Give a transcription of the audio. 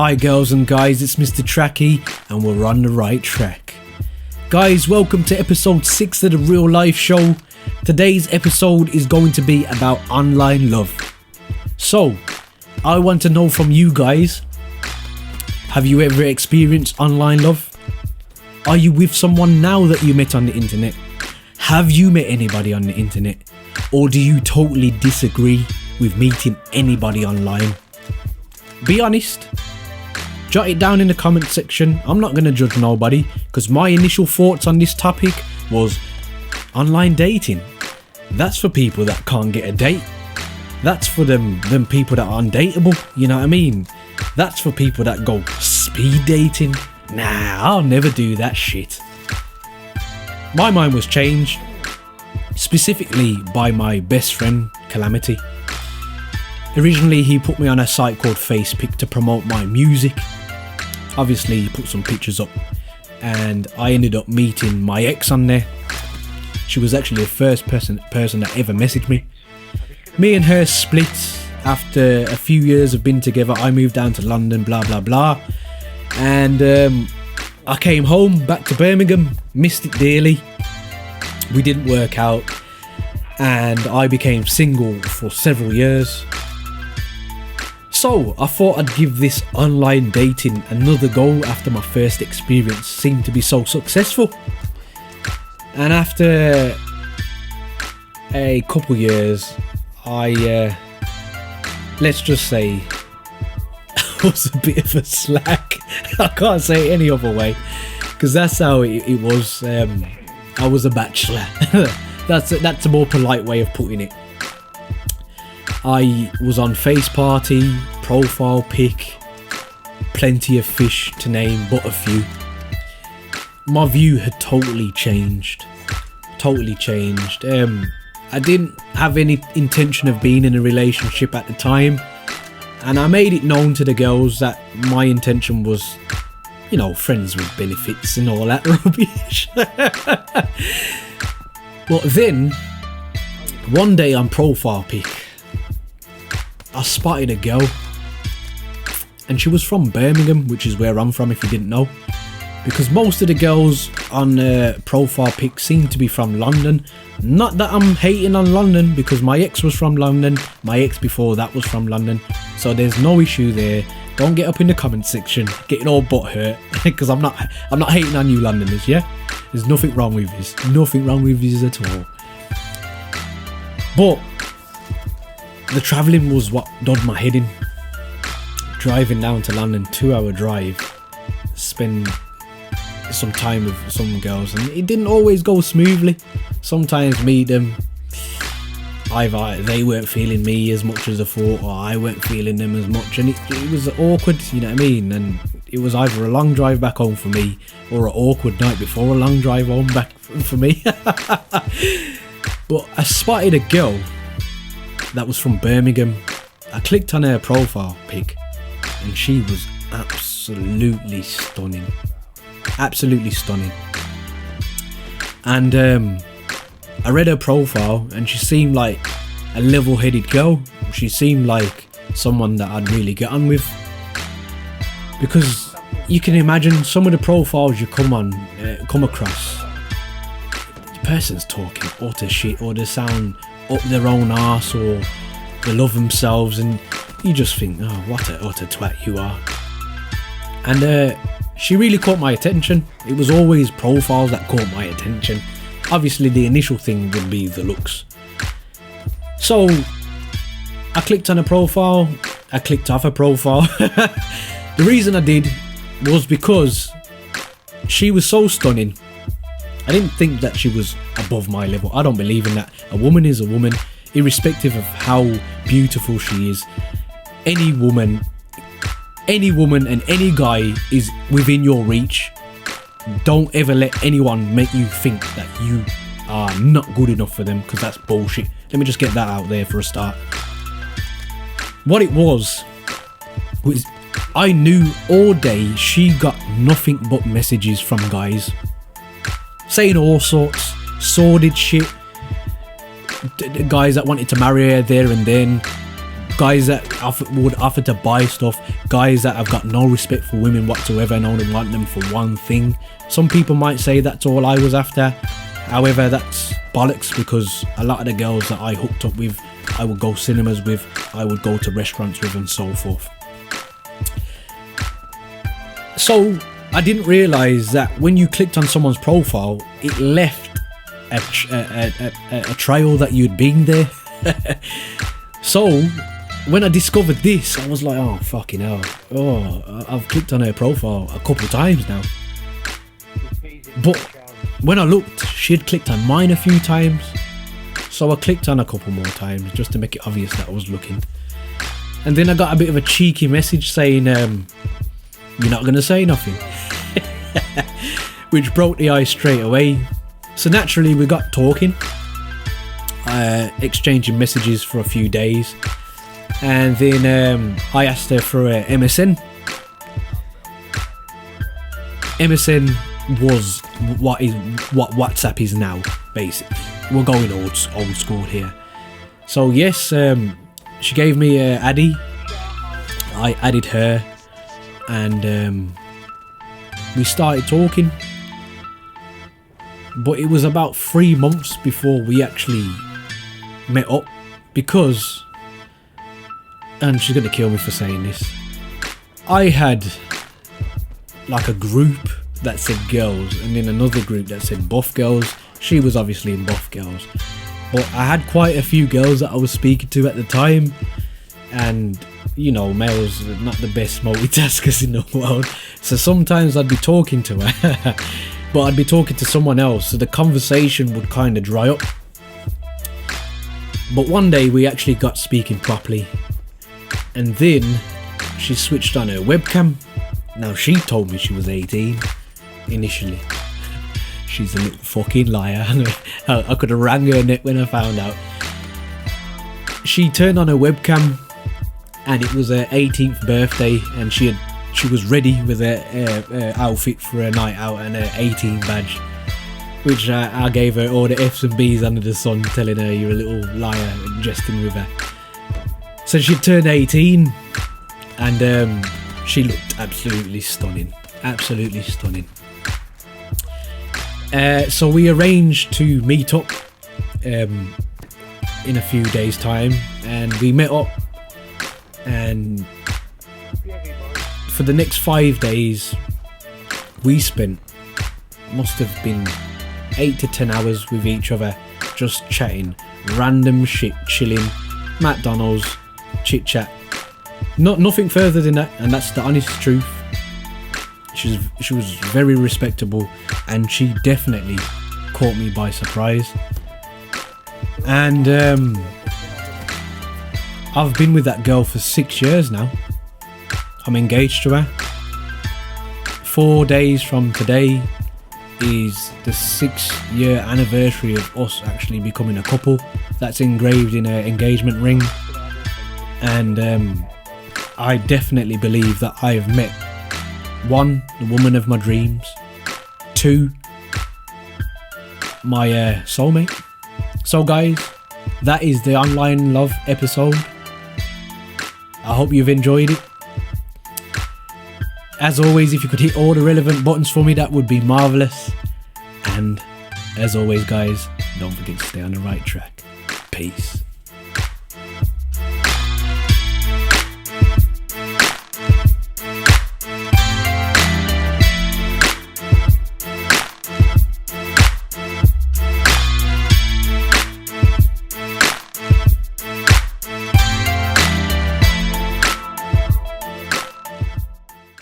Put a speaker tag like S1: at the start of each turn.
S1: Hi girls and guys, it's MrTrakky and we're on the right track. Guys, welcome to episode 6 of the Real Life Show. Today's episode is going to be about online love. So, I want to know from you guys, have you ever experienced online love? Are you with someone now that you met on the internet? Have you met anybody on the internet? Or do you totally disagree with meeting anybody online? Be honest. Jot it down in the comment section. I'm not going to judge nobody because my initial thoughts on this topic was online dating. That's for people that can't get a date. That's for them people that are undateable, you know what I mean? That's for people that go speed dating. Nah, I'll never do that shit. My mind was changed, specifically by my best friend, Calamity. Originally, he put me on a site called Facepic to promote my music. Obviously, he put some pictures up, and I ended up meeting my ex on there. She was actually the first person that ever messaged me. Me and her split after a few years of being together. I moved down to London, blah blah blah, and I came home back to Birmingham. Missed it dearly. We didn't work out, and I became single for several years. So I thought I'd give this online dating another go after my first experience seemed to be so successful. And after a couple years, let's just say I was a bit of a slack. I can't say it any other way, because that's how it was. I was a bachelor. That's a more polite way of putting it. I was on Face Party, Profile Pic, Plenty of Fish to name but a few. My view had totally changed. I didn't have any intention of being in a relationship at the time, and I made it known to the girls that my intention was, you know, friends with benefits and all that rubbish. But then, one day on Profile Pic, I spotted a girl, and she was from Birmingham, which is where I'm from if you didn't know, because most of the girls on Profile Pic seem to be from London. Not that I'm hating on London, because my ex was from London, my ex before that was from London, so there's no issue there. Don't get up in the comment section getting all butthurt because I'm not hating on you Londoners, yeah? There's nothing wrong with this, at all. But the travelling was what done my head in. Driving down to London, 2-hour drive, spend some time with some girls, and it didn't always go smoothly. Sometimes meet them, either they weren't feeling me as much as I thought, or I weren't feeling them as much, and it was awkward, you know what I mean? And it was either a long drive back home for me, or an awkward night before a long drive home back for me. But I spotted a girl that was from Birmingham. I clicked on her profile pic, and she was absolutely stunning. And I read her profile, and she seemed like a level-headed girl. She seemed like someone that I'd really get on with, because you can imagine some of the profiles you come across, the person's talking utter shit, or they sound up their own arse, or they love themselves, and you just think, oh, what a utter twat you are. And she really caught my attention. It was always profiles that caught my attention. Obviously the initial thing would be the looks. So I clicked on a profile, I clicked off a profile. The reason I did was because she was so stunning. I didn't think that she was above my level. I don't believe in that. A woman is a woman, irrespective of how beautiful she is. Any woman and any guy is within your reach. Don't ever let anyone make you think that you are not good enough for them, because that's bullshit. Let me just get that out there for a start. What it was I knew all day she got nothing but messages from guys saying all sorts, sordid shit. Guys that wanted to marry her there and then, guys that would offer to buy stuff, guys that have got no respect for women whatsoever and only want them for one thing. Some people might say that's all I was after. However, that's bollocks, because a lot of the girls that I hooked up with, I would go cinemas with, I would go to restaurants with, and so forth. So I didn't realise that when you clicked on someone's profile, it left a trail that you'd been there. So when I discovered this, I was like, oh fucking hell, oh, I've clicked on her profile a couple of times now. But when I looked, she had clicked on mine a few times, so I clicked on a couple more times just to make it obvious that I was looking. And then I got a bit of a cheeky message saying, you're not gonna say nothing. Which broke the ice straight away. So naturally we got talking, exchanging messages for a few days, and then I asked her for a MSN. MSN was what WhatsApp is now, basically. We're going old school here. So yes, she gave me a Addy. I added her, and we started talking. But it was about 3 months before we actually met up, because, and she's gonna kill me for saying this, I had like a group that said girls, and then another group that said buff girls. She was obviously in buff girls, but I had quite a few girls that I was speaking to at the time, and you know, males are not the best multitaskers in the world, so sometimes I'd be talking to her but I'd be talking to someone else, so the conversation would kind of dry up. But one day we actually got speaking properly, and then she switched on her webcam. Now she told me she was 18 initially. She's a little fucking liar. I could have rang her neck when I found out. She turned on her webcam, and it was her 18th birthday, and she was ready with her outfit for a night out and her 18 badge, which I gave her all the F's and B's under the sun, telling her you're a little liar and jesting with her. So she turned 18, and she looked absolutely stunning, absolutely stunning. So we arranged to meet up in a few days' time, and we met up, and for the next 5 days we spent, must have been 8 to 10 hours with each other, just chatting random shit, chilling, McDonald's, chit chat, nothing further than that, and that's the honest truth. She was very respectable, and she definitely caught me by surprise. And I've been with that girl for 6 years now. I'm engaged to her. 4 days from today is the 6-year anniversary of us actually becoming a couple. That's engraved in her engagement ring, and I definitely believe that I have met, 1, the woman of my dreams, 2, my soulmate. So guys, that is the online love episode. I hope you've enjoyed it. As always, if you could hit all the relevant buttons for me, that would be marvellous. And as always guys, don't forget to stay on the right track. Peace.